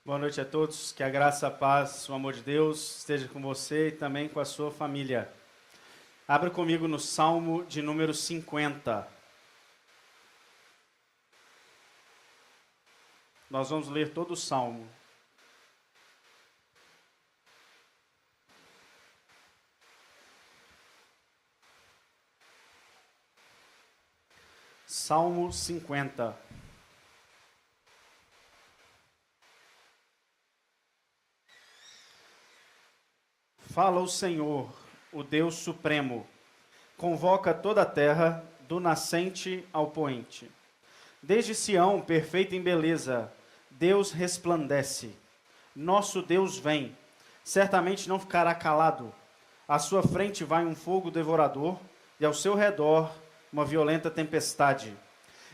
Boa noite a todos, que a graça, a paz, o amor de Deus esteja com você e também com a sua família. Abra comigo no Salmo de número 50. Nós vamos ler todo o Salmo. Salmo 50. Fala o Senhor, o Deus Supremo, convoca toda a terra, do nascente ao poente. Desde Sião, perfeito em beleza, Deus resplandece. Nosso Deus vem, certamente não ficará calado. À sua frente vai um fogo devorador, e ao seu redor uma violenta tempestade.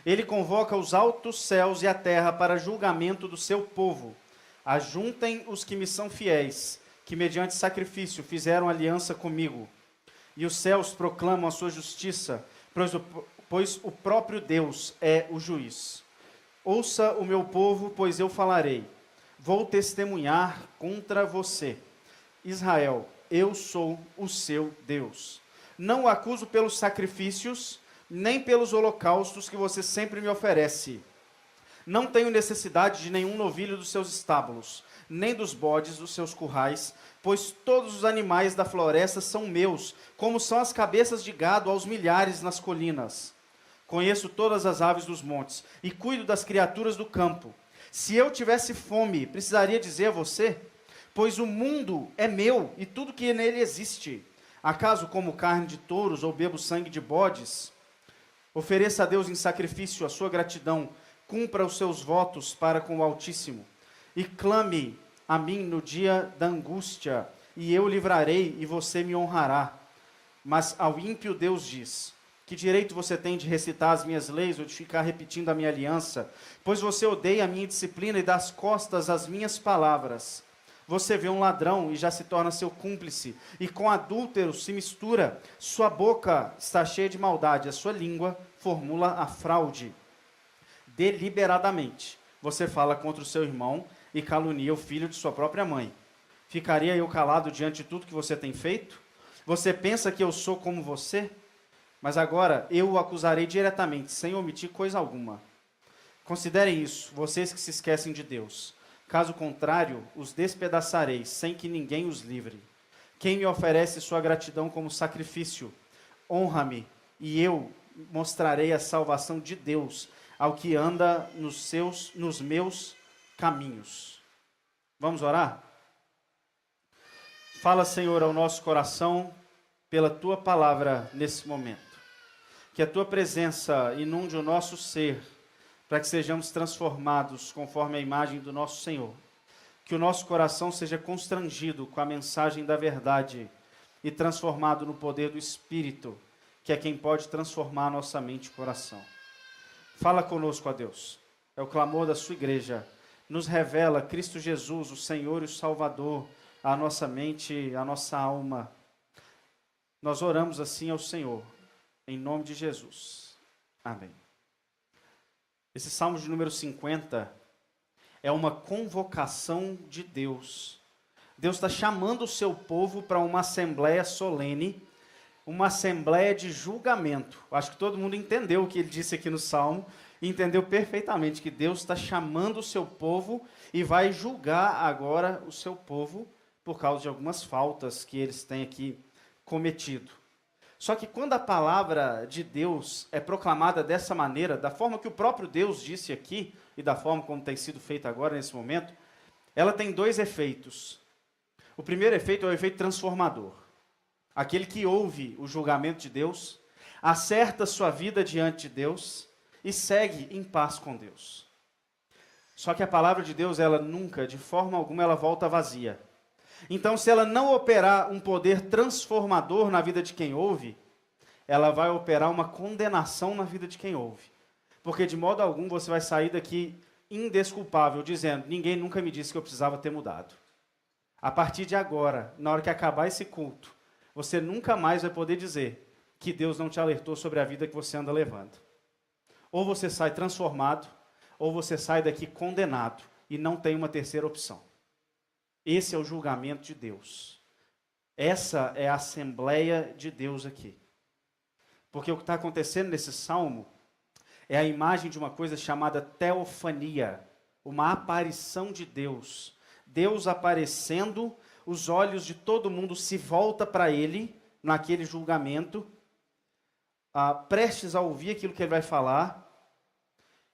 Ele convoca os altos céus e a terra para julgamento do seu povo. Ajuntem os que me são fiéis, que mediante sacrifício fizeram aliança comigo. E os céus proclamam a sua justiça, pois o próprio Deus é o juiz. Ouça o meu povo, pois eu falarei. Vou testemunhar contra você. Israel, eu sou o seu Deus. Não o acuso pelos sacrifícios, nem pelos holocaustos que você sempre me oferece. Não tenho necessidade de nenhum novilho dos seus estábulos, nem dos bodes dos seus currais, pois todos os animais da floresta são meus, como são as cabeças de gado aos milhares nas colinas. Conheço todas as aves dos montes, e cuido das criaturas do campo. Se eu tivesse fome, precisaria dizer a você? Pois o mundo é meu, e tudo que nele existe. Acaso como carne de touros, ou bebo sangue de bodes? Ofereça a Deus em sacrifício a sua gratidão, cumpra os seus votos para com o Altíssimo. E clame a mim no dia da angústia, e eu livrarei, e você me honrará. Mas ao ímpio Deus diz: que direito você tem de recitar as minhas leis, ou de ficar repetindo a minha aliança? Pois você odeia a minha disciplina e dá as costas às minhas palavras. Você vê um ladrão e já se torna seu cúmplice, e com adúltero se mistura. Sua boca está cheia de maldade, a sua língua formula a fraude. Deliberadamente você fala contra o seu irmão e calunia o filho de sua própria mãe. Ficaria eu calado diante de tudo que você tem feito? Você pensa que eu sou como você? Mas agora eu o acusarei diretamente, sem omitir coisa alguma. Considerem isso, vocês que se esquecem de Deus. Caso contrário, os despedaçarei, sem que ninguém os livre. Quem me oferece sua gratidão como sacrifício, honra-me, e eu mostrarei a salvação de Deus ao que anda nos meus caminhos. Vamos orar? Fala, Senhor, ao nosso coração, pela Tua palavra nesse momento. Que a Tua presença inunde o nosso ser, para que sejamos transformados conforme a imagem do nosso Senhor. Que o nosso coração seja constrangido com a mensagem da verdade e transformado no poder do Espírito, que é quem pode transformar a nossa mente e coração. Fala conosco, ó Deus. É o clamor da sua igreja. Nos revela Cristo Jesus, o Senhor e o Salvador, a nossa mente, a nossa alma. Nós oramos assim ao Senhor, em nome de Jesus. Amém. Esse Salmo de número 50 é uma convocação de Deus. Deus está chamando o seu povo para uma assembleia solene, uma assembleia de julgamento. Acho que todo mundo entendeu o que ele disse aqui no Salmo, e entendeu perfeitamente que Deus está chamando o seu povo e vai julgar agora o seu povo por causa de algumas faltas que eles têm aqui cometido. Só que quando a palavra de Deus é proclamada dessa maneira, da forma que o próprio Deus disse aqui, e da forma como tem sido feita agora nesse momento, ela tem dois efeitos. O primeiro efeito é o efeito transformador. Aquele que ouve o julgamento de Deus, acerta sua vida diante de Deus e segue em paz com Deus. Só que a palavra de Deus, ela nunca, de forma alguma, ela volta vazia. Então, se ela não operar um poder transformador na vida de quem ouve, ela vai operar uma condenação na vida de quem ouve. Porque de modo algum você vai sair daqui indesculpável, dizendo: ninguém nunca me disse que eu precisava ter mudado. A partir de agora, na hora que acabar esse culto, você nunca mais vai poder dizer que Deus não te alertou sobre a vida que você anda levando. Ou você sai transformado, ou você sai daqui condenado, e não tem uma terceira opção. Esse é o julgamento de Deus. Essa é a Assembleia de Deus aqui. Porque o que está acontecendo nesse salmo é a imagem de uma coisa chamada teofania, uma aparição de Deus. Deus aparecendo, os olhos de todo mundo se voltam para ele, naquele julgamento, prestes a ouvir aquilo que ele vai falar.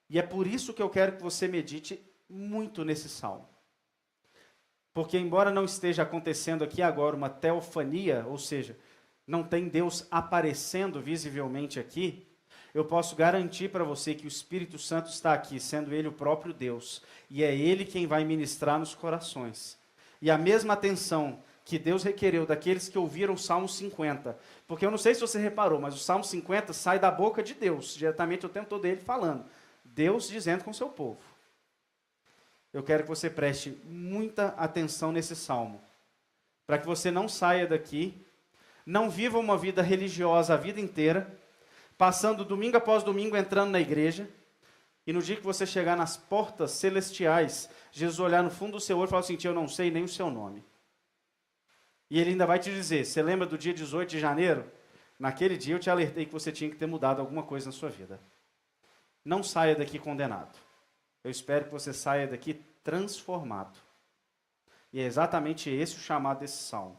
E é por isso que eu quero que você medite muito nesse salmo. Porque embora não esteja acontecendo aqui agora uma teofania, ou seja, não tem Deus aparecendo visivelmente aqui, eu posso garantir para você que o Espírito Santo está aqui, sendo Ele o próprio Deus, e é Ele quem vai ministrar nos corações. E a mesma atenção que Deus requereu daqueles que ouviram o Salmo 50, porque eu não sei se você reparou, mas o Salmo 50 sai da boca de Deus, diretamente o tempo todo ele falando, Deus dizendo com o seu povo. Eu quero que você preste muita atenção nesse salmo, para que você não saia daqui, não viva uma vida religiosa a vida inteira, passando domingo após domingo entrando na igreja, e no dia que você chegar nas portas celestiais, Jesus olhar no fundo do seu olho e falar assim, eu não sei nem o seu nome. E ele ainda vai te dizer, você lembra do dia 18 de janeiro? Naquele dia eu te alertei que você tinha que ter mudado alguma coisa na sua vida. Não saia daqui condenado. Eu espero que você saia daqui transformado. E é exatamente esse o chamado desse salmo.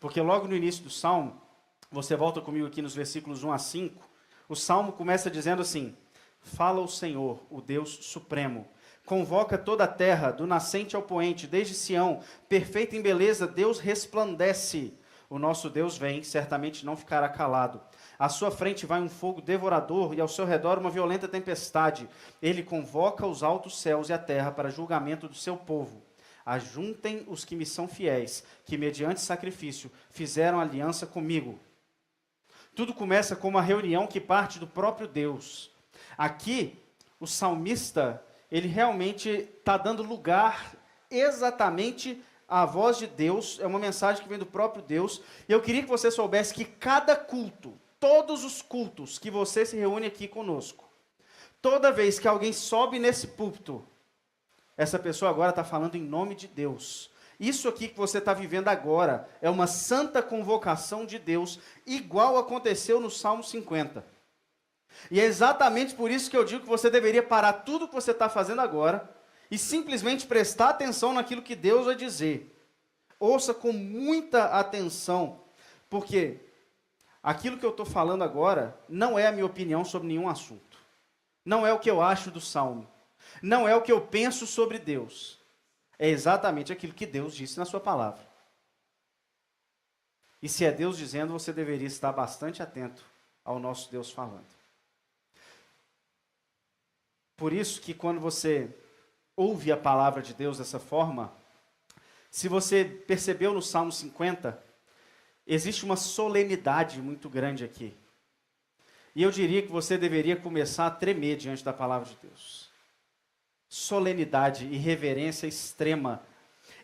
Porque logo no início do salmo, você volta comigo aqui nos versículos 1 a 5, o salmo começa dizendo assim, fala o Senhor, o Deus supremo, convoca toda a terra, do nascente ao poente, desde Sião, perfeito em beleza, Deus resplandece. O nosso Deus vem, certamente não ficará calado. À sua frente vai um fogo devorador e ao seu redor uma violenta tempestade. Ele convoca os altos céus e a terra para julgamento do seu povo. Ajuntem os que me são fiéis, que mediante sacrifício fizeram aliança comigo. Tudo começa com uma reunião que parte do próprio Deus. Aqui, o salmista, ele realmente está dando lugar exatamente à voz de Deus, é uma mensagem que vem do próprio Deus, e eu queria que você soubesse que cada culto, todos os cultos que você se reúne aqui conosco, toda vez que alguém sobe nesse púlpito, essa pessoa agora está falando em nome de Deus. Isso aqui que você está vivendo agora é uma santa convocação de Deus, igual aconteceu no Salmo 50. E é exatamente por isso que eu digo que você deveria parar tudo que você está fazendo agora e simplesmente prestar atenção naquilo que Deus vai dizer. Ouça com muita atenção, porque aquilo que eu estou falando agora não é a minha opinião sobre nenhum assunto. Não é o que eu acho do Salmo. Não é o que eu penso sobre Deus. É exatamente aquilo que Deus disse na sua palavra. E se é Deus dizendo, você deveria estar bastante atento ao nosso Deus falando. Por isso que quando você ouve a palavra de Deus dessa forma, se você percebeu no Salmo 50, existe uma solenidade muito grande aqui. E eu diria que você deveria começar a tremer diante da palavra de Deus. Solenidade e reverência extrema.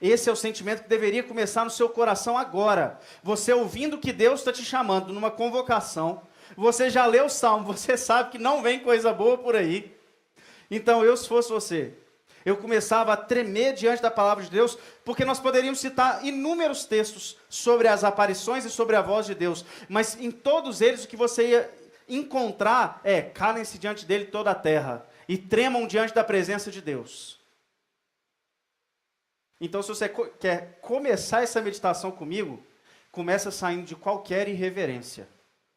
Esse é o sentimento que deveria começar no seu coração agora. Você ouvindo que Deus está te chamando numa convocação, você já leu o Salmo, você sabe que não vem coisa boa por aí. Então eu, se fosse você, eu começava a tremer diante da palavra de Deus, porque nós poderíamos citar inúmeros textos sobre as aparições e sobre a voz de Deus, mas em todos eles o que você ia encontrar é, calem-se diante dele toda a terra, e tremam diante da presença de Deus. Então, se você quer começar essa meditação comigo, começa saindo de qualquer irreverência,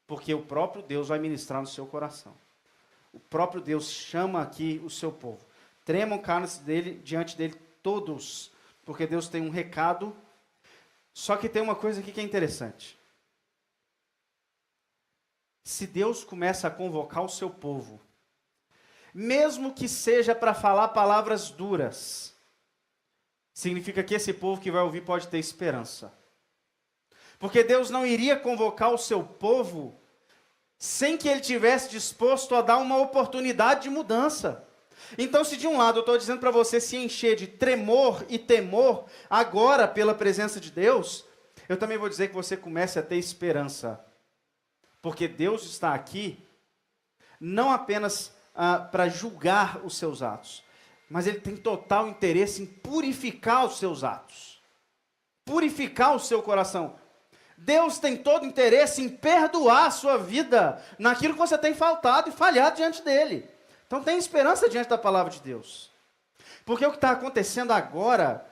porque o próprio Deus vai ministrar no seu coração. O próprio Deus chama aqui o seu povo. Tremam, calem-se diante dele todos, porque Deus tem um recado. Só que tem uma coisa aqui que é interessante. Se Deus começa a convocar o seu povo, mesmo que seja para falar palavras duras, significa que esse povo que vai ouvir pode ter esperança. Porque Deus não iria convocar o seu povo sem que ele tivesse disposto a dar uma oportunidade de mudança. Então, se de um lado eu estou dizendo para você se encher de tremor e temor agora pela presença de Deus, eu também vou dizer que você comece a ter esperança. Porque Deus está aqui não apenas para julgar os seus atos, mas ele tem total interesse em purificar os seus atos, purificar o seu coração. Deus tem todo interesse em perdoar a sua vida naquilo que você tem faltado e falhado diante dele. Então tem esperança diante da palavra de Deus. Porque o que está acontecendo agora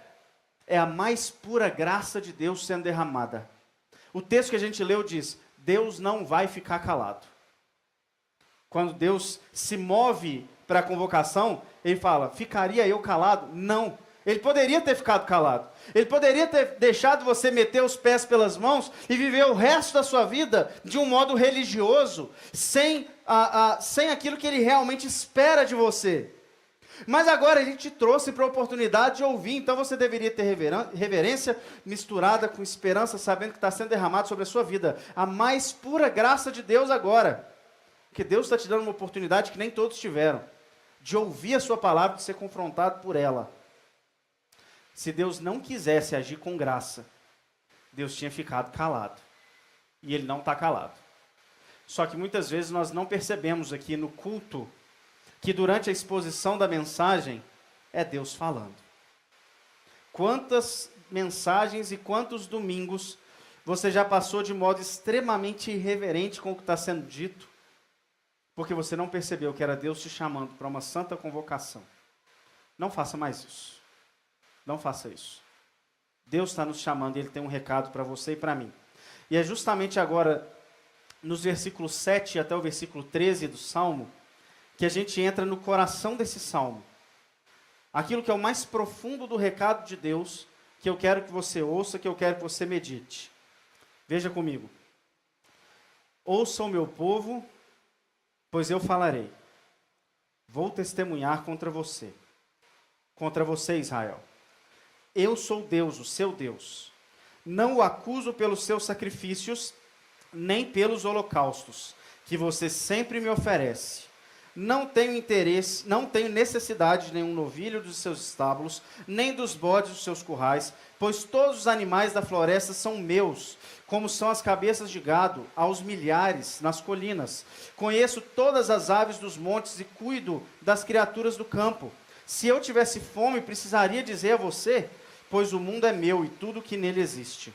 é a mais pura graça de Deus sendo derramada. O texto que a gente leu diz: Deus não vai ficar calado. Quando Deus se move para a convocação, ele fala: ficaria eu calado? Não. Ele poderia ter ficado calado. Ele poderia ter deixado você meter os pés pelas mãos e viver o resto da sua vida de um modo religioso, sem aquilo que ele realmente espera de você. Mas agora ele te trouxe para a oportunidade de ouvir, então você deveria ter reverência misturada com esperança, sabendo que está sendo derramado sobre a sua vida a mais pura graça de Deus agora. Porque Deus está te dando uma oportunidade que nem todos tiveram, de ouvir a sua palavra, de ser confrontado por ela. Se Deus não quisesse agir com graça, Deus tinha ficado calado. E ele não está calado. Só que muitas vezes nós não percebemos aqui no culto que durante a exposição da mensagem é Deus falando. Quantas mensagens e quantos domingos você já passou de modo extremamente irreverente com o que está sendo dito, porque você não percebeu que era Deus te chamando para uma santa convocação. Não faça mais isso. Não faça isso. Deus está nos chamando e Ele tem um recado para você e para mim. E é justamente agora, nos versículos 7 até o versículo 13 do Salmo, que a gente entra no coração desse Salmo. Aquilo que é o mais profundo do recado de Deus, que eu quero que você ouça, que eu quero que você medite. Veja comigo. Ouça o meu povo, pois eu falarei. Vou testemunhar contra você, Israel. Eu sou Deus, o seu Deus. Não o acuso pelos seus sacrifícios, nem pelos holocaustos, que você sempre me oferece. Não tenho interesse, não tenho necessidade de nenhum novilho dos seus estábulos, nem dos bodes dos seus currais, pois todos os animais da floresta são meus, como são as cabeças de gado, aos milhares nas colinas. Conheço todas as aves dos montes e cuido das criaturas do campo. Se eu tivesse fome, precisaria dizer a você, pois o mundo é meu e tudo que nele existe.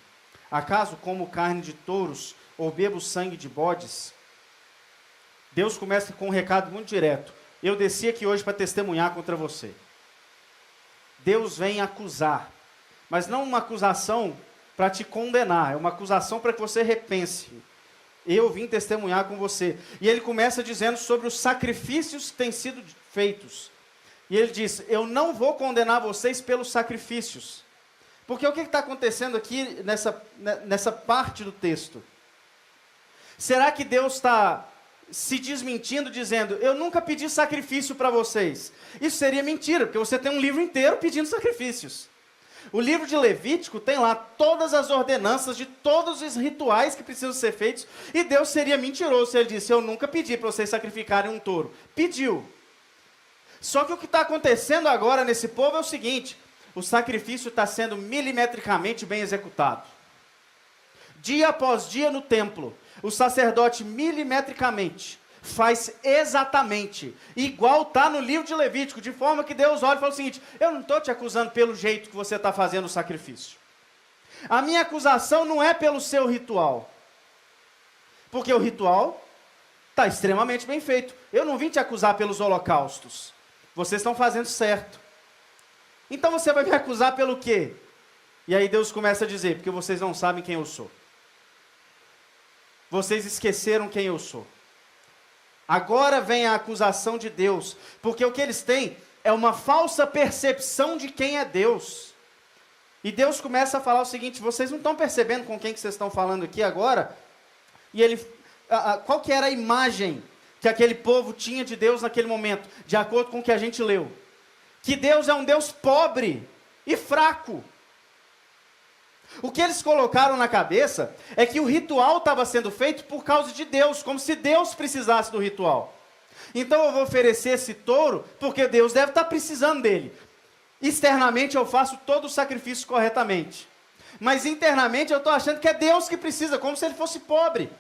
Acaso como carne de touros ou bebo sangue de bodes? Deus começa com um recado muito direto. Eu desci aqui hoje para testemunhar contra você. Deus vem acusar, mas não uma acusação para te condenar, é uma acusação para que você repense. Eu vim testemunhar com você. E ele começa dizendo sobre os sacrifícios que têm sido feitos. E ele diz: eu não vou condenar vocês pelos sacrifícios. Porque o que está acontecendo aqui nessa parte do texto? Será que Deus está se desmentindo, dizendo: eu nunca pedi sacrifício para vocês? Isso seria mentira, porque você tem um livro inteiro pedindo sacrifícios. O livro de Levítico tem lá todas as ordenanças de todos os rituais que precisam ser feitos, e Deus seria mentiroso se ele disse: eu nunca pedi para vocês sacrificarem um touro. Pediu. Só que o que está acontecendo agora nesse povo é o seguinte: o sacrifício está sendo milimetricamente bem executado. Dia após dia no templo, o sacerdote milimetricamente faz exatamente igual está no livro de Levítico, de forma que Deus olha e fala o seguinte: eu não estou te acusando pelo jeito que você está fazendo o sacrifício. A minha acusação não é pelo seu ritual, porque o ritual está extremamente bem feito. Eu não vim te acusar pelos holocaustos. Vocês estão fazendo certo. Então você vai me acusar pelo quê? E aí Deus começa a dizer: porque vocês não sabem quem eu sou. Vocês esqueceram quem eu sou. Agora vem a acusação de Deus, porque o que eles têm é uma falsa percepção de quem é Deus. E Deus começa a falar o seguinte: vocês não estão percebendo com quem que vocês estão falando aqui agora? E ele, qual que era a imagem que aquele povo tinha de Deus naquele momento, de acordo com o que a gente leu? Que Deus é um Deus pobre e fraco. O que eles colocaram na cabeça é que o ritual estava sendo feito por causa de Deus, como se Deus precisasse do ritual. Então eu vou oferecer esse touro porque Deus deve estar precisando dele. Externamente eu faço todo o sacrifício corretamente, mas internamente eu estou achando que é Deus que precisa, como se ele fosse pobre,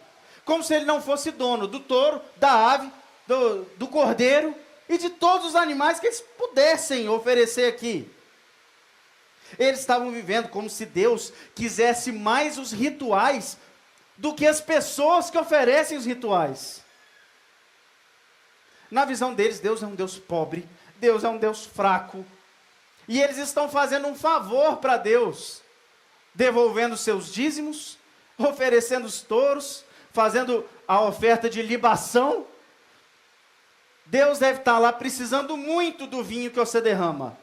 como se ele não fosse dono do touro, da ave, do cordeiro e de todos os animais que eles pudessem oferecer aqui. Eles estavam vivendo como se Deus quisesse mais os rituais do que as pessoas que oferecem os rituais. Na visão deles, Deus é um Deus pobre, Deus é um Deus fraco, e eles estão fazendo um favor para Deus, devolvendo seus dízimos, oferecendo os touros, fazendo a oferta de libação. Deus deve estar lá precisando muito do vinho que você derrama.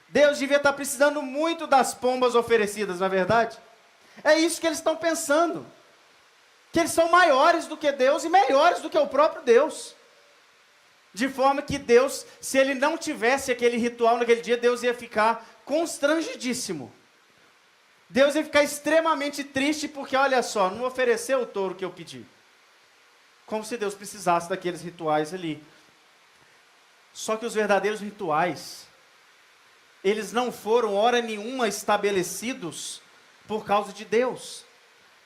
Deus devia estar precisando muito das pombas oferecidas, não é verdade? É isso que eles estão pensando. Que eles são maiores do que Deus e melhores do que o próprio Deus. De forma que Deus, se ele não tivesse aquele ritual naquele dia, Deus ia ficar constrangidíssimo. Deus ia ficar extremamente triste porque, olha só, não ofereceu o touro que eu pedi. Como se Deus precisasse daqueles rituais ali. Só que os verdadeiros rituais, eles não foram hora nenhuma estabelecidos por causa de Deus.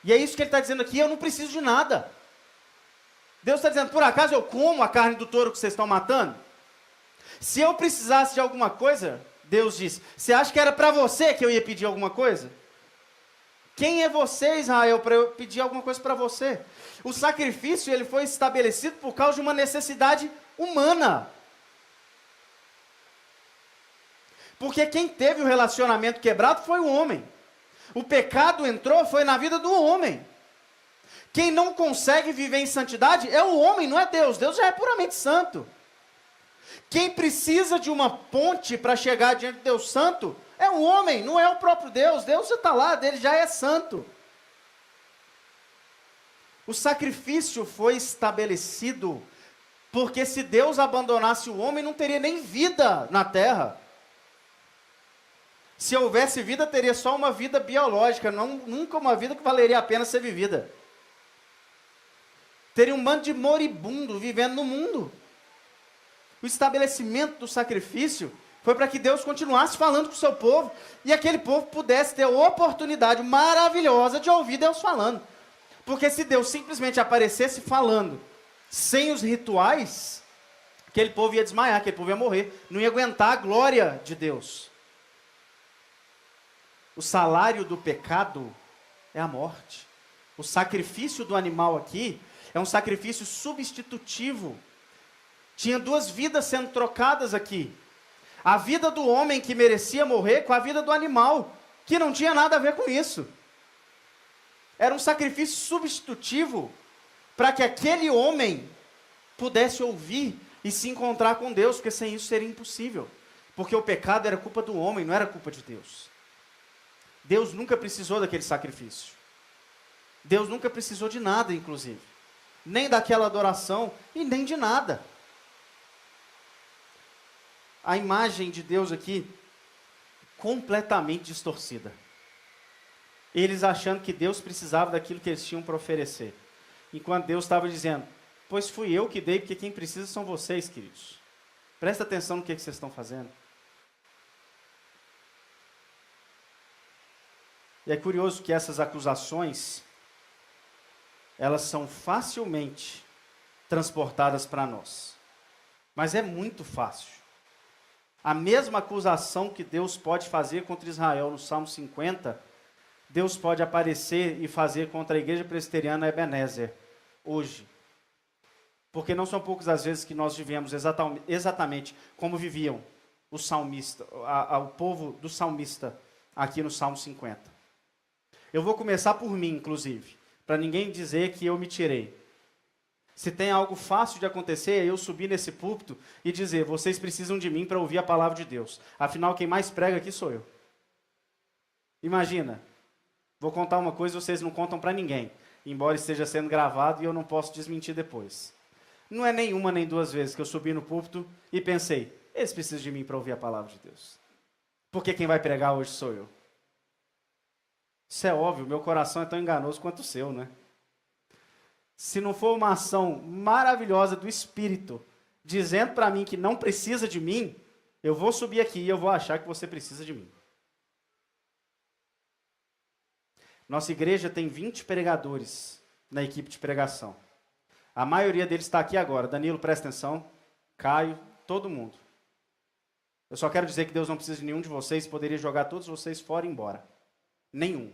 E é isso que ele está dizendo aqui, eu não preciso de nada. Deus está dizendo, por acaso eu como a carne do touro que vocês estão matando? Se eu precisasse de alguma coisa, Deus disse, você acha que era para você que eu ia pedir alguma coisa? Quem é você, Israel, para eu pedir alguma coisa para você? O sacrifício ele foi estabelecido por causa de uma necessidade humana. Porque quem teve o relacionamento quebrado foi o homem. O pecado entrou, foi na vida do homem. Quem não consegue viver em santidade é o homem, não é Deus. Deus já é puramente santo. Quem precisa de uma ponte para chegar diante de Deus santo é o homem, não é o próprio Deus. Deus já está lá, ele já é santo. O sacrifício foi estabelecido porque se Deus abandonasse o homem, não teria nem vida na terra. Se houvesse vida, teria só uma vida biológica, nunca uma vida que valeria a pena ser vivida. Teria um bando de moribundo vivendo no mundo. O estabelecimento do sacrifício foi para que Deus continuasse falando com o seu povo, e aquele povo pudesse ter a oportunidade maravilhosa de ouvir Deus falando. Porque se Deus simplesmente aparecesse falando, sem os rituais, aquele povo ia desmaiar, aquele povo ia morrer, não ia aguentar a glória de Deus. O salário do pecado é a morte. O sacrifício do animal aqui é um sacrifício substitutivo. Tinha duas vidas sendo trocadas aqui. A vida do homem que merecia morrer com a vida do animal, que não tinha nada a ver com isso. Era um sacrifício substitutivo para que aquele homem pudesse ouvir e se encontrar com Deus, porque sem isso seria impossível. Porque o pecado era culpa do homem, não era culpa de Deus. Deus nunca precisou daquele sacrifício. Deus nunca precisou de nada, inclusive. Nem daquela adoração e nem de nada. A imagem de Deus aqui, completamente distorcida. Eles achando que Deus precisava daquilo que eles tinham para oferecer. Enquanto Deus estava dizendo, pois fui eu que dei, porque quem precisa são vocês, queridos. Presta atenção no que vocês estão fazendo. E é curioso que essas acusações, elas são facilmente transportadas para nós. Mas é muito fácil. A mesma acusação que Deus pode fazer contra Israel no Salmo 50, Deus pode aparecer e fazer contra a igreja presbiteriana Ebenezer, hoje. Porque não são poucas as vezes que nós vivemos exatamente como viviam o salmista, o povo do salmista aqui no Salmo 50. Eu vou começar por mim, inclusive, para ninguém dizer que eu me tirei. Se tem algo fácil de acontecer, é eu subir nesse púlpito e dizer, vocês precisam de mim para ouvir a palavra de Deus. Afinal, quem mais prega aqui sou eu. Imagina, vou contar uma coisa e vocês não contam para ninguém, embora esteja sendo gravado e eu não posso desmentir depois. Não é nenhuma nem duas vezes que eu subi no púlpito e pensei, eles precisam de mim para ouvir a palavra de Deus. Porque quem vai pregar hoje sou eu. Isso é óbvio, meu coração é tão enganoso quanto o seu, né? Se não for uma ação maravilhosa do Espírito, dizendo para mim que não precisa de mim, eu vou subir aqui e eu vou achar que você precisa de mim. Nossa igreja tem 20 pregadores na equipe de pregação. A maioria deles está aqui agora. Danilo, presta atenção. Caio, todo mundo. Eu só quero dizer que Deus não precisa de nenhum de vocês, poderia jogar todos vocês fora e embora. Nenhum.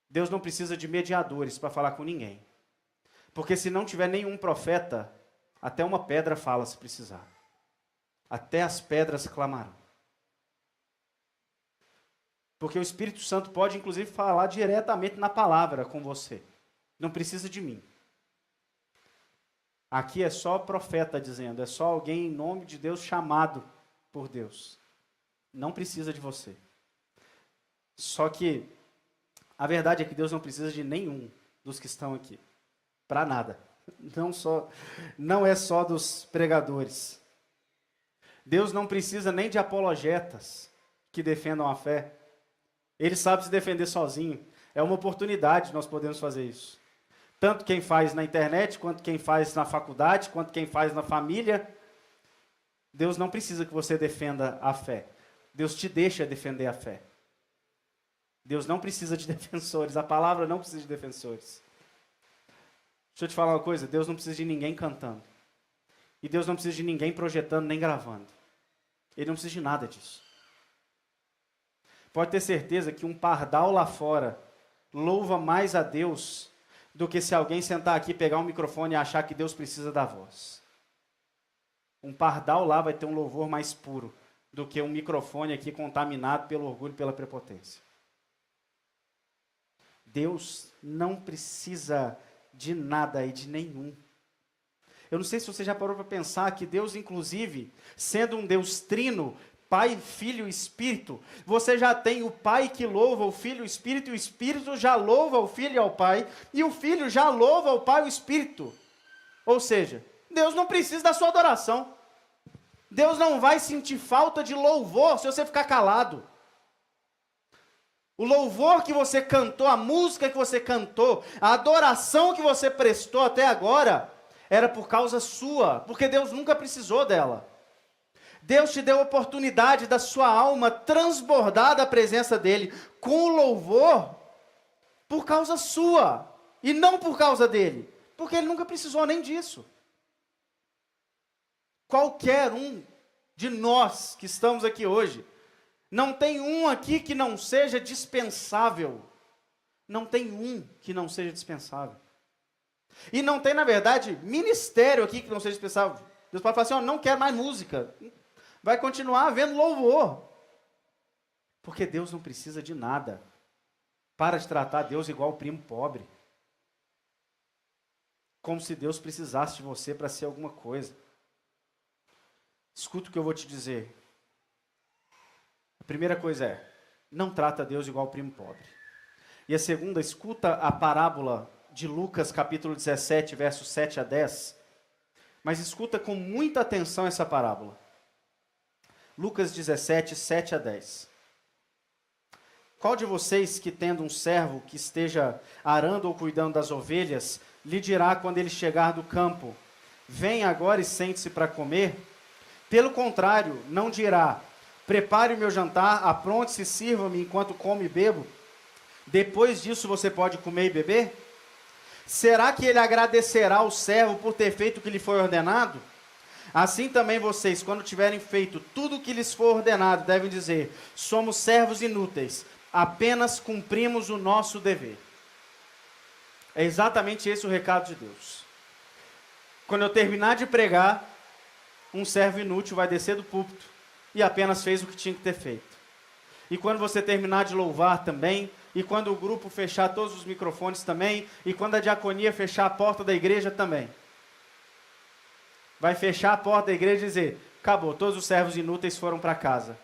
Deus não precisa de mediadores para falar com ninguém. Porque se não tiver nenhum profeta, até uma pedra fala se precisar. Até as pedras clamarão. Porque o Espírito Santo pode, inclusive, falar diretamente na palavra com você. Não precisa de mim. Aqui é só profeta dizendo, é só alguém em nome de Deus chamado por Deus. Não precisa de você. Só que a verdade é que Deus não precisa de nenhum dos que estão aqui. Para nada. Não é só dos pregadores. Deus não precisa nem de apologetas que defendam a fé. Ele sabe se defender sozinho. É uma oportunidade, nós podemos fazer isso. Tanto quem faz na internet, quanto quem faz na faculdade, quanto quem faz na família. Deus não precisa que você defenda a fé. Deus te deixa defender a fé. Deus não precisa de defensores. A palavra não precisa de defensores. Deixa eu te falar uma coisa. Deus não precisa de ninguém cantando. E Deus não precisa de ninguém projetando nem gravando. Ele não precisa de nada disso. Pode ter certeza que um pardal lá fora louva mais a Deus do que se alguém sentar aqui, pegar um microfone e achar que Deus precisa da voz. Um pardal lá vai ter um louvor mais puro do que um microfone aqui contaminado pelo orgulho e pela prepotência. Deus não precisa de nada e de nenhum. Eu não sei se você já parou para pensar que Deus, inclusive, sendo um Deus trino, Pai, Filho e Espírito, você já tem o Pai que louva o Filho e o Espírito, e o Espírito já louva o Filho e ao Pai, e o Filho já louva o Pai e o Espírito. Ou seja, Deus não precisa da sua adoração. Deus não vai sentir falta de louvor se você ficar calado. O louvor que você cantou, a música que você cantou, a adoração que você prestou até agora, era por causa sua, porque Deus nunca precisou dela. Deus te deu a oportunidade da sua alma transbordar da presença dEle com louvor por causa sua e não por causa dEle, porque Ele nunca precisou nem disso. Qualquer um de nós que estamos aqui hoje, não tem um aqui que não seja dispensável. Não tem um que não seja dispensável. E não tem, na verdade, ministério aqui que não seja dispensável. Deus pode falar assim, não quero mais música. Vai continuar havendo louvor. Porque Deus não precisa de nada. Para de tratar Deus igual o primo pobre. Como se Deus precisasse de você para ser alguma coisa. Escuta o que eu vou te dizer. A primeira coisa é, não trata Deus igual o primo pobre. E a segunda, escuta a parábola de Lucas, capítulo 17, versos 7 a 10. Mas escuta com muita atenção essa parábola. Lucas 17, 7 a 10. Qual de vocês que tendo um servo que esteja arando ou cuidando das ovelhas, lhe dirá quando ele chegar do campo, vem agora e sente-se para comer? Pelo contrário, não dirá, prepare o meu jantar, apronte-se e sirva-me enquanto como e bebo. Depois disso você pode comer e beber? Será que ele agradecerá ao servo por ter feito o que lhe foi ordenado? Assim também vocês, quando tiverem feito tudo o que lhes for ordenado, devem dizer, somos servos inúteis, apenas cumprimos o nosso dever. É exatamente esse o recado de Deus. Quando eu terminar de pregar, um servo inútil vai descer do púlpito e apenas fez o que tinha que ter feito. E quando você terminar de louvar também, e quando o grupo fechar todos os microfones também, e quando a diaconia fechar a porta da igreja também, vai fechar a porta da igreja e dizer, acabou, todos os servos inúteis foram para casa.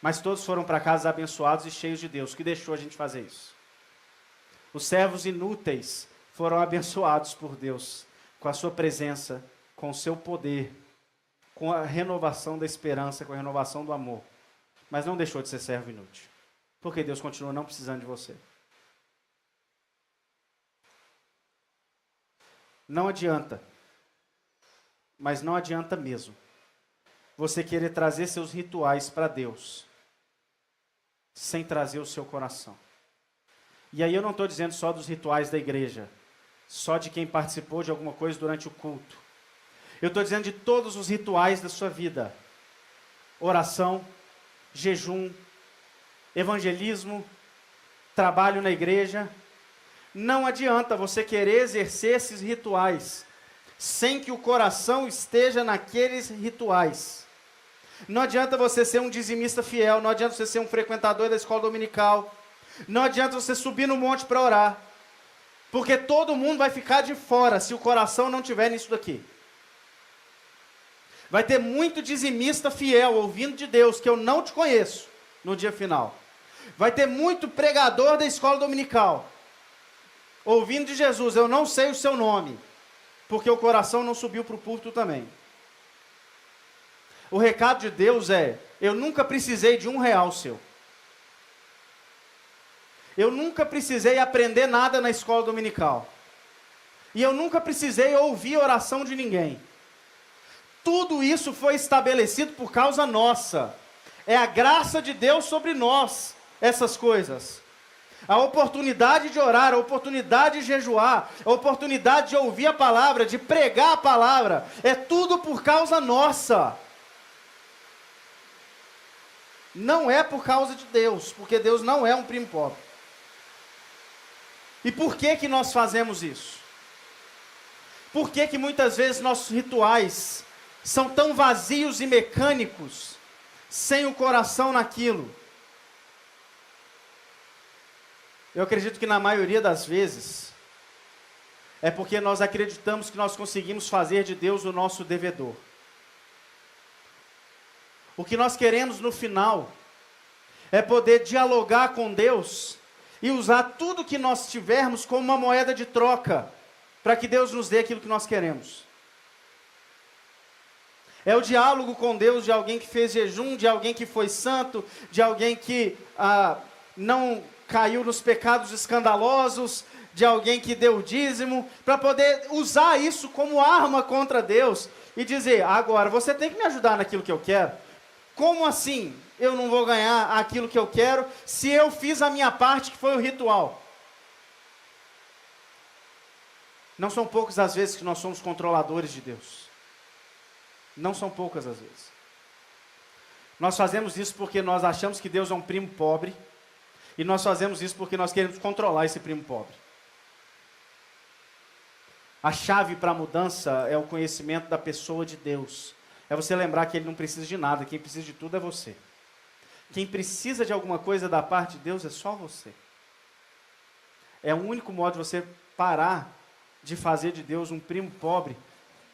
Mas todos foram para casa abençoados e cheios de Deus. O que deixou a gente fazer isso? Os servos inúteis foram abençoados por Deus, com a sua presença, com o seu poder, com a renovação da esperança, com a renovação do amor. Mas não deixou de ser servo inútil. Porque Deus continua não precisando de você. Não adianta. Mas não adianta mesmo. Você querer trazer seus rituais para Deus. Sem trazer o seu coração. E aí eu não estou dizendo só dos rituais da igreja. Só de quem participou de alguma coisa durante o culto. Eu estou dizendo de todos os rituais da sua vida. Oração, jejum, evangelismo, trabalho na igreja. Não adianta você querer exercer esses rituais sem que o coração esteja naqueles rituais. Não adianta você ser um dizimista fiel, não adianta você ser um frequentador da escola dominical, não adianta você subir no monte para orar, porque todo mundo vai ficar de fora se o coração não estiver nisso daqui. Vai ter muito dizimista fiel ouvindo de Deus, que eu não te conheço, no dia final. Vai ter muito pregador da escola dominical, ouvindo de Jesus, eu não sei o seu nome, porque o coração não subiu para o púlpito também. O recado de Deus é, eu nunca precisei de R$1 seu. Eu nunca precisei aprender nada na escola dominical. E eu nunca precisei ouvir oração de ninguém. Tudo isso foi estabelecido por causa nossa. É a graça de Deus sobre nós, essas coisas. A oportunidade de orar, a oportunidade de jejuar, a oportunidade de ouvir a palavra, de pregar a palavra, é tudo por causa nossa. Não é por causa de Deus, porque Deus não é um primo pobre. E por que que nós fazemos isso? Por que que muitas vezes nossos rituais são tão vazios e mecânicos, sem o coração naquilo? Eu acredito que na maioria das vezes, é porque nós acreditamos que nós conseguimos fazer de Deus o nosso devedor. O que nós queremos no final, é poder dialogar com Deus, e usar tudo que nós tivermos como uma moeda de troca, para que Deus nos dê aquilo que nós queremos. É o diálogo com Deus de alguém que fez jejum, de alguém que foi santo, de alguém que não caiu nos pecados escandalosos, de alguém que deu dízimo, para poder usar isso como arma contra Deus, e dizer, agora você tem que me ajudar naquilo que eu quero. Como assim eu não vou ganhar aquilo que eu quero, se eu fiz a minha parte, que foi o ritual? Não são poucas as vezes que nós somos controladores de Deus. Não são poucas as vezes. Nós fazemos isso porque nós achamos que Deus é um primo pobre, e nós fazemos isso porque nós queremos controlar esse primo pobre. A chave para a mudança é o conhecimento da pessoa de Deus. É você lembrar que Ele não precisa de nada, quem precisa de tudo é você. Quem precisa de alguma coisa da parte de Deus é só você. É o único modo de você parar de fazer de Deus um primo pobre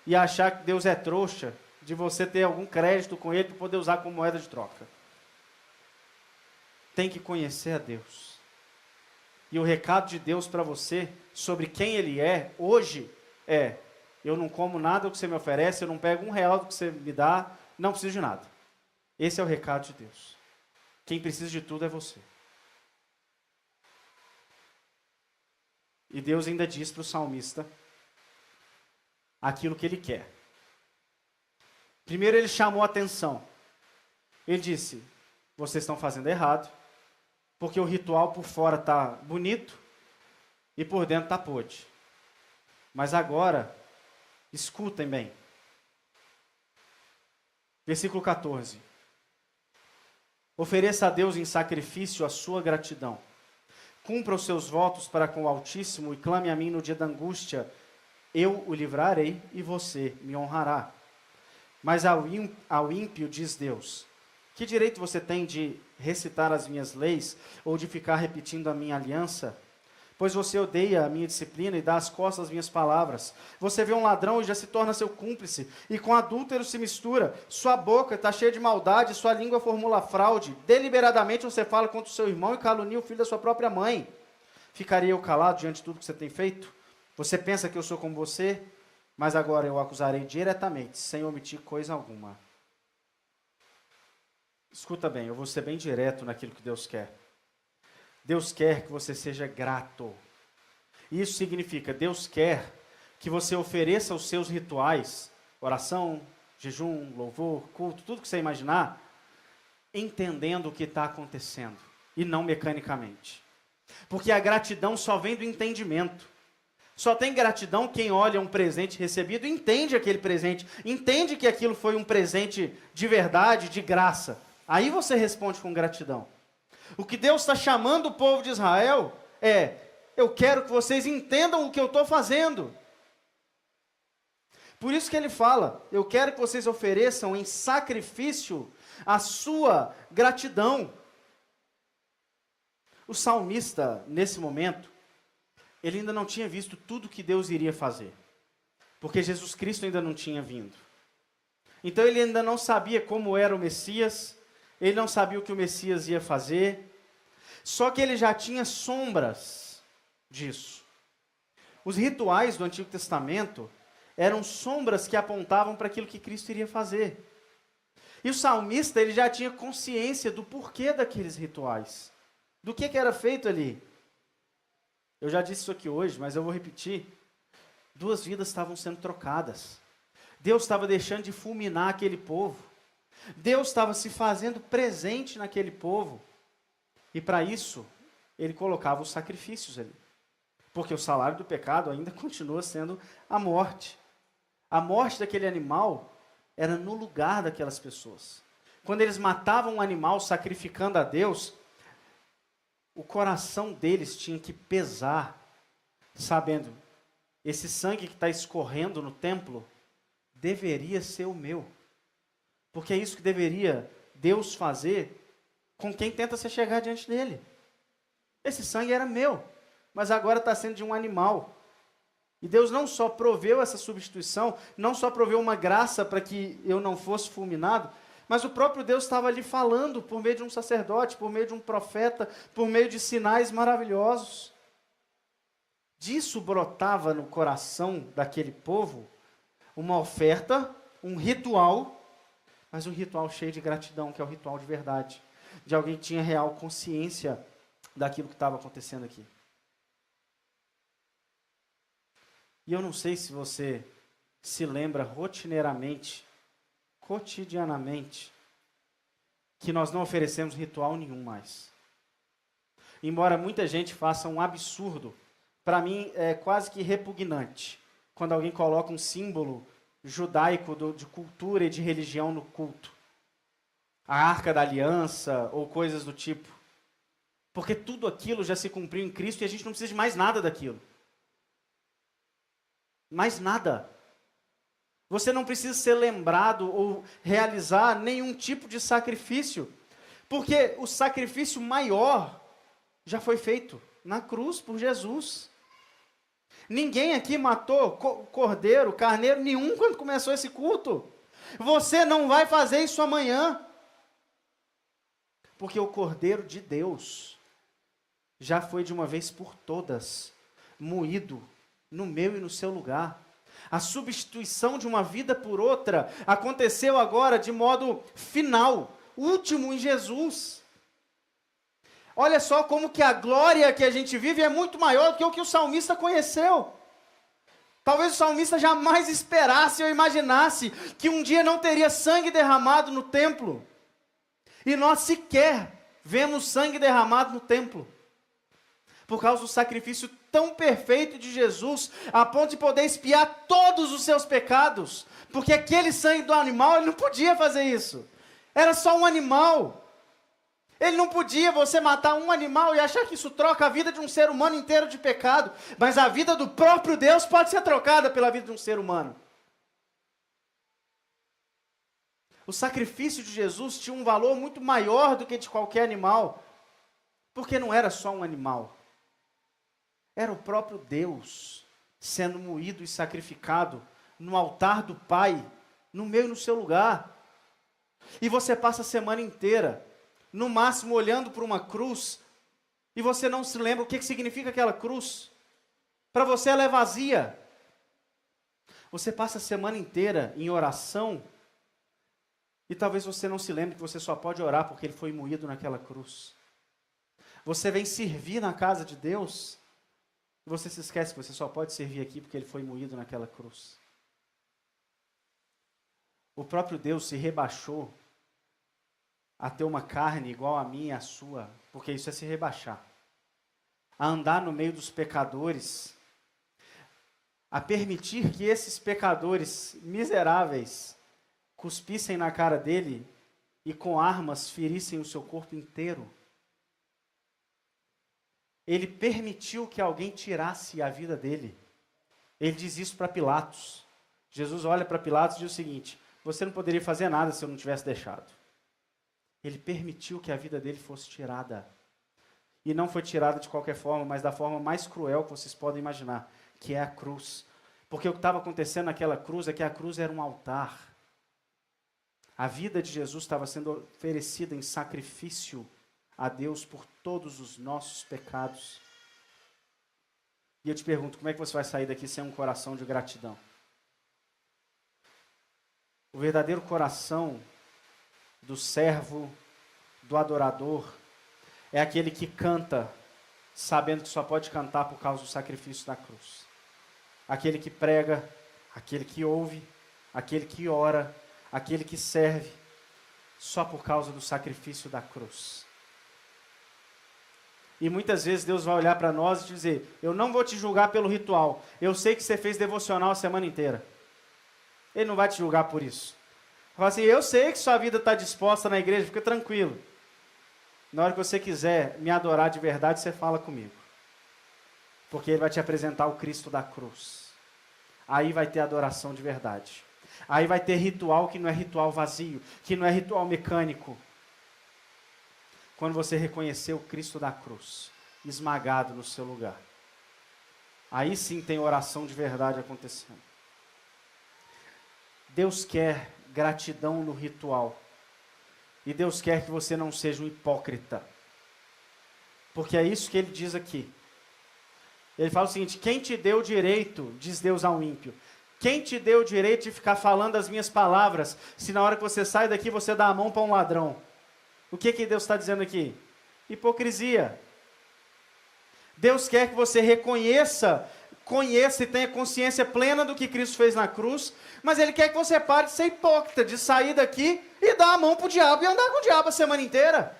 e achar que Deus é trouxa, de você ter algum crédito com Ele para poder usar como moeda de troca. Tem que conhecer a Deus. E o recado de Deus para você, sobre quem Ele é, hoje, é: eu não como nada do que você me oferece, eu não pego R$1 do que você me dá, não preciso de nada. Esse é o recado de Deus. Quem precisa de tudo é você. E Deus ainda diz para o salmista aquilo que Ele quer. Primeiro Ele chamou a atenção. Ele disse, vocês estão fazendo errado, porque o ritual por fora está bonito e por dentro está podre. Mas agora, escutem bem. Versículo 14. Ofereça a Deus em sacrifício a sua gratidão. Cumpra os seus votos para com o Altíssimo e clame a mim no dia da angústia. Eu o livrarei e você me honrará. Mas ao ímpio diz Deus, que direito você tem de recitar as minhas leis ou de ficar repetindo a minha aliança? Pois você odeia a minha disciplina e dá as costas às minhas palavras. Você vê um ladrão e já se torna seu cúmplice, e com adúltero se mistura. Sua boca está cheia de maldade, sua língua formula fraude. Deliberadamente você fala contra o seu irmão e calunia o filho da sua própria mãe. Ficaria eu calado diante de tudo que você tem feito? Você pensa que eu sou como você? Mas agora eu o acusarei diretamente, sem omitir coisa alguma. Escuta bem, eu vou ser bem direto naquilo que Deus quer. Deus quer que você seja grato. Isso significa, Deus quer que você ofereça os seus rituais, oração, jejum, louvor, culto, tudo que você imaginar, entendendo o que está acontecendo, e não mecanicamente. Porque a gratidão só vem do entendimento, Só tem gratidão quem olha um presente recebido e entende aquele presente, entende que aquilo foi um presente de verdade, de graça. Aí você responde com gratidão. O que Deus está chamando o povo de Israel é: eu quero que vocês entendam o que eu estou fazendo. Por isso que ele fala: eu quero que vocês ofereçam em sacrifício a sua gratidão. O salmista, nesse momento, ele ainda não tinha visto tudo que Deus iria fazer, porque Jesus Cristo ainda não tinha vindo. Então ele ainda não sabia como era o Messias, ele não sabia o que o Messias ia fazer, só que ele já tinha sombras disso. Os rituais do Antigo Testamento eram sombras que apontavam para aquilo que Cristo iria fazer. E o salmista, ele já tinha consciência do porquê daqueles rituais, do que era feito ali. Eu já disse isso aqui hoje, mas eu vou repetir. 2 vidas estavam sendo trocadas. Deus estava deixando de fulminar aquele povo. Deus estava se fazendo presente naquele povo. E para isso, ele colocava os sacrifícios ali. Porque o salário do pecado ainda continua sendo a morte. A morte daquele animal era no lugar daquelas pessoas. Quando eles matavam um animal sacrificando a Deus, o coração deles tinha que pesar, sabendo: esse sangue que está escorrendo no templo deveria ser o meu. Porque é isso que deveria Deus fazer com quem tenta se chegar diante dele. Esse sangue era meu, mas agora está sendo de um animal. E Deus não só proveu essa substituição, não só proveu uma graça para que eu não fosse fulminado, mas o próprio Deus estava ali falando por meio de um sacerdote, por meio de um profeta, por meio de sinais maravilhosos. Disso brotava no coração daquele povo uma oferta, um ritual, mas um ritual cheio de gratidão, que é o ritual de verdade, de alguém que tinha real consciência daquilo que estava acontecendo aqui. E eu não sei se você se lembra rotineiramente, cotidianamente, que nós não oferecemos ritual nenhum mais. Embora muita gente faça um absurdo, para mim é quase que repugnante, quando alguém coloca um símbolo judaico de cultura e de religião no culto. A Arca da Aliança ou coisas do tipo. Porque tudo aquilo já se cumpriu em Cristo e a gente não precisa de mais nada daquilo. Mais nada. Você não precisa ser lembrado ou realizar nenhum tipo de sacrifício, porque o sacrifício maior já foi feito na cruz por Jesus. Ninguém aqui matou cordeiro, carneiro nenhum quando começou esse culto. Você não vai fazer isso amanhã, porque o Cordeiro de Deus já foi de uma vez por todas moído no meu e no seu lugar. A substituição de uma vida por outra aconteceu agora de modo final, último em Jesus. Olha só como que a glória que a gente vive é muito maior do que o que o salmista conheceu. Talvez o salmista jamais esperasse ou imaginasse que um dia não teria sangue derramado no templo. E nós sequer vemos sangue derramado no templo, por causa do sacrifício tão perfeito de Jesus, a ponto de poder expiar todos os seus pecados, porque aquele sangue do animal, ele não podia fazer isso, era só um animal, ele não podia, você matar um animal e achar que isso troca a vida de um ser humano inteiro de pecado, mas a vida do próprio Deus pode ser trocada pela vida de um ser humano. O sacrifício de Jesus tinha um valor muito maior do que de qualquer animal, porque não era só um animal. Era o próprio Deus sendo moído e sacrificado no altar do Pai, no meu e no seu lugar. E você passa a semana inteira, no máximo olhando para uma cruz, e você não se lembra o que significa aquela cruz. Para você ela é vazia. Você passa a semana inteira em oração, e talvez você não se lembre que você só pode orar porque ele foi moído naquela cruz. Você vem servir na casa de Deus, e você se esquece que você só pode servir aqui porque ele foi moído naquela cruz. O próprio Deus se rebaixou a ter uma carne igual a minha e a sua, porque isso é se rebaixar. A andar no meio dos pecadores, a permitir que esses pecadores miseráveis cuspissem na cara dele e com armas ferissem o seu corpo inteiro. Ele permitiu que alguém tirasse a vida dele. Ele diz isso para Pilatos. Jesus olha para Pilatos e diz o seguinte: você não poderia fazer nada se eu não tivesse deixado. Ele permitiu que a vida dele fosse tirada. E não foi tirada de qualquer forma, mas da forma mais cruel que vocês podem imaginar, que é a cruz. Porque o que estava acontecendo naquela cruz é que a cruz era um altar. A vida de Jesus estava sendo oferecida em sacrifício a Deus por todos os nossos pecados. E eu te pergunto, como é que você vai sair daqui sem um coração de gratidão? O verdadeiro coração do servo, do adorador, é aquele que canta, sabendo que só pode cantar por causa do sacrifício da cruz. Aquele que prega, aquele que ouve, aquele que ora, aquele que serve, só por causa do sacrifício da cruz. E muitas vezes Deus vai olhar para nós e dizer: eu não vou te julgar pelo ritual, eu sei que você fez devocional a semana inteira. Ele não vai te julgar por isso. Fala assim: eu sei que sua vida está disposta na igreja, fica tranquilo. Na hora que você quiser me adorar de verdade, você fala comigo. Porque Ele vai te apresentar o Cristo da cruz. Aí vai ter adoração de verdade. Aí vai ter ritual que não é ritual vazio, que não é ritual mecânico. Quando você reconhecer o Cristo da cruz, esmagado no seu lugar. Aí sim tem oração de verdade acontecendo. Deus quer gratidão no ritual. E Deus quer que você não seja um hipócrita. Porque é isso que Ele diz aqui. Ele fala o seguinte: quem te deu o direito, diz Deus ao ímpio, quem te deu o direito de ficar falando as minhas palavras, se na hora que você sai daqui você dá a mão para um ladrão? O que Deus está dizendo aqui? Hipocrisia. Deus quer que você reconheça, conheça e tenha consciência plena do que Cristo fez na cruz, mas Ele quer que você pare de ser hipócrita, de sair daqui e dar a mão para o diabo e andar com o diabo a semana inteira.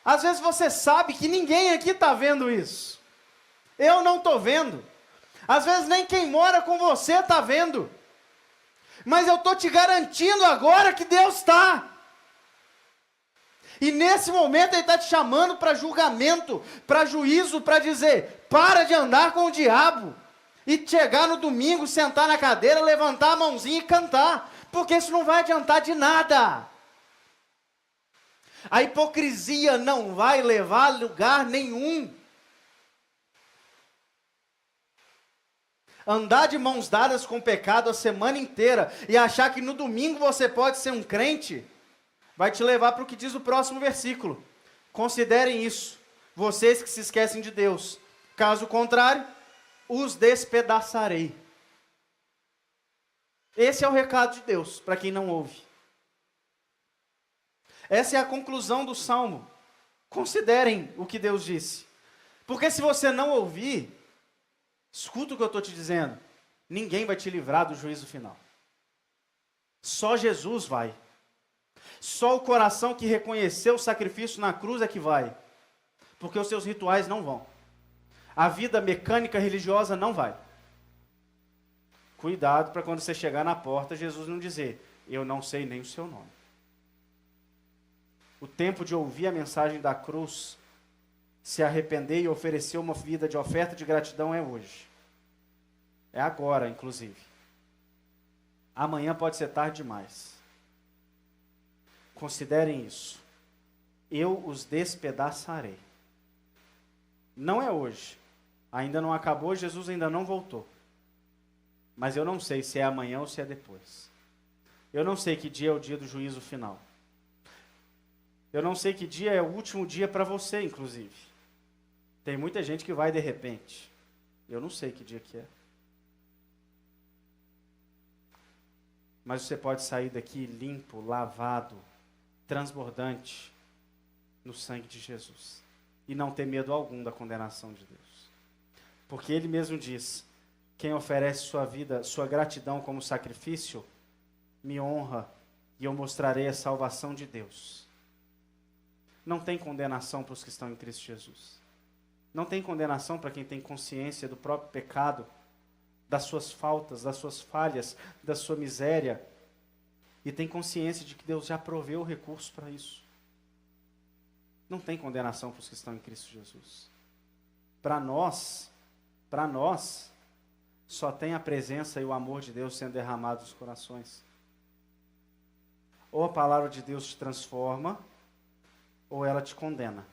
Às vezes você sabe que ninguém aqui está vendo isso. Eu não estou vendo. Às vezes nem quem mora com você está vendo. Mas eu estou te garantindo agora que Deus está. E nesse momento Ele está te chamando para julgamento, para juízo, para dizer: para de andar com o diabo. E chegar no domingo, sentar na cadeira, levantar a mãozinha e cantar. Porque isso não vai adiantar de nada. A hipocrisia não vai levar a lugar nenhum. Andar de mãos dadas com o pecado a semana inteira e achar que no domingo você pode ser um crente, vai te levar para o que diz o próximo versículo. Considerem isso, vocês que se esquecem de Deus. Caso contrário, os despedaçarei. Esse é o recado de Deus para quem não ouve. Essa é a conclusão do Salmo. Considerem o que Deus disse. Porque se você não ouvir, escuta o que eu estou te dizendo, ninguém vai te livrar do juízo final. Só Jesus vai. Só o coração que reconheceu o sacrifício na cruz é que vai. Porque os seus rituais não vão. A vida mecânica religiosa não vai. Cuidado para quando você chegar na porta, Jesus não dizer: eu não sei nem o seu nome. O tempo de ouvir a mensagem da cruz, se arrepender e oferecer uma vida de oferta de gratidão é hoje. É agora, inclusive. Amanhã pode ser tarde demais. Considerem isso. Eu os despedaçarei. Não é hoje. Ainda não acabou, Jesus ainda não voltou. Mas eu não sei se é amanhã ou se é depois. Eu não sei que dia é o dia do juízo final. Eu não sei que dia é o último dia para você, inclusive. Tem muita gente que vai de repente. Eu não sei que dia que é. Mas você pode sair daqui limpo, lavado, transbordante no sangue de Jesus. E não ter medo algum da condenação de Deus. Porque Ele mesmo diz: quem oferece sua vida, sua gratidão como sacrifício, me honra e eu mostrarei a salvação de Deus. Não tem condenação para os que estão em Cristo Jesus. Não tem condenação para quem tem consciência do próprio pecado, das suas faltas, das suas falhas, da sua miséria, e tem consciência de que Deus já proveu o recurso para isso. Não tem condenação para os que estão em Cristo Jesus. Para nós, só tem a presença e o amor de Deus sendo derramados nos corações. Ou a palavra de Deus te transforma, ou ela te condena.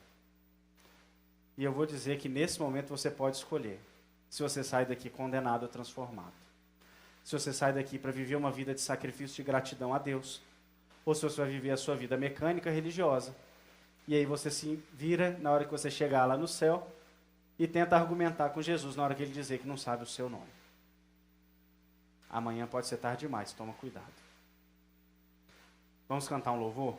E eu vou dizer que nesse momento você pode escolher se você sai daqui condenado ou transformado. Se você sai daqui para viver uma vida de sacrifício e gratidão a Deus, ou se você vai viver a sua vida mecânica religiosa. E aí você se vira na hora que você chegar lá no céu e tenta argumentar com Jesus na hora que ele dizer que não sabe o seu nome. Amanhã pode ser tarde demais, toma cuidado. Vamos cantar um louvor?